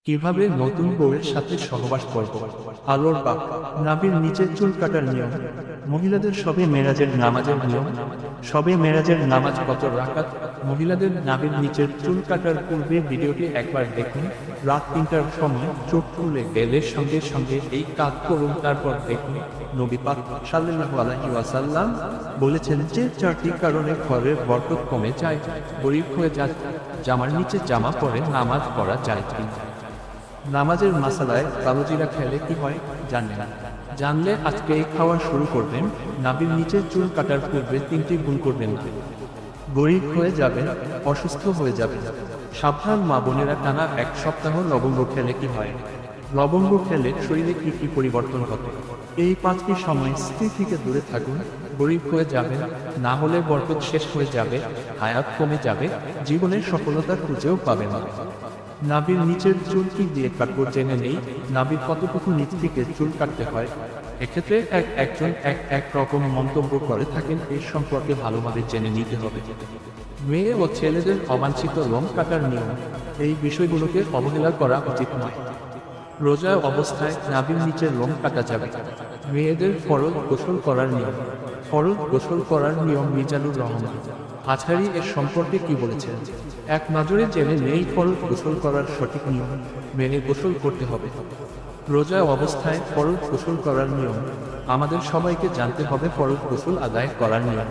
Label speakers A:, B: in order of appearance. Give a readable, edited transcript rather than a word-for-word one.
A: কিভাবে নতুন বউয়ের সাথে সহবাস করব? আলোর বাপ। নাভির নিচের চুল কাটার নিয়ম। মহিলাদের শবে মেরাজের নামাজের নিয়ম। শবে মেরাজের নামাজ কত রাকাত? মহিলাদের নাভির নিচের চুল কাটার পূর্বে ভিডিওটি একবার দেখুন। রাত ৩টার সময় চোখ খুলে গেলের সঙ্গে সঙ্গে এই কাজ করুন, তারপর দেখুন নবী পাক সাল্লাল্লাহু আলাইহি ওয়াসাল্লাম বলেছেন যে 4টি কারণে ঘরের বরকত কমে যায়, গরিব হয়ে যায়, জামার নিচে জামা পরে নামাজ পড়া যায় কি? নামাজের মাসালায় কালোজিরা খেলে কি হয় জানেন না? জানলে আজকে এই খাওয়া শুরু করবেন। নাভির নিচের চুল কাটার পূর্বে 3টি ভুল করবেন না। গরিব হয়ে যাবেন, অসুস্থ হয়ে যাবেন। সাবধান মা বোনেরা, টানা 1 সপ্তাহ লবঙ্গ খেলে কি হয়? লবঙ্গ খেলে শরীরে কি কি পরিবর্তন ঘটে? এই 5টি সময় স্ত্রী থেকে দূরে থাকুন। গরিব হয়ে যাবেন, না হলে বরকত শেষ হয়ে যাবে, হায়াত কমে যাবে, জীবনের সফলতা খুঁজেও পাবেন না। নাভির নিচের চুল কি দিয়ে কাটবো জেনে নেই। নাভির কতটুকু নিচ থেকে চুল কাটতে হয়? এক্ষেত্রে একজন এক রকম মন্তব্য করে থাকেন, এর সম্পর্কে ভালোভাবে জেনে নিতে হবে। মেয়ে ও ছেলেদের অবাঞ্ছিত লোম কাটার নিয়ম। এই বিষয়গুলোকে অবহেলা করা উচিত নয়। রোজা অবস্থায় নাভির নিচের লোম কাটা যাবে। মেয়েদের ফরজ গোসল করার নিয়ম। ফরজ গোসল করার নিয়ম মিজানুর রহমান আজহারী এর সম্পর্কে কি বলেছেন? এক নজরে জেনে নেই ফরজ গোসল করার সঠিক নিয়ম। মেনে গোসল করতে হবে। রোজা অবস্থায় ফরজ গোসল করার নিয়ম। আমাদের সবাইকে জানতে হবে ফরজ গোসল আদায় করার নিয়ম।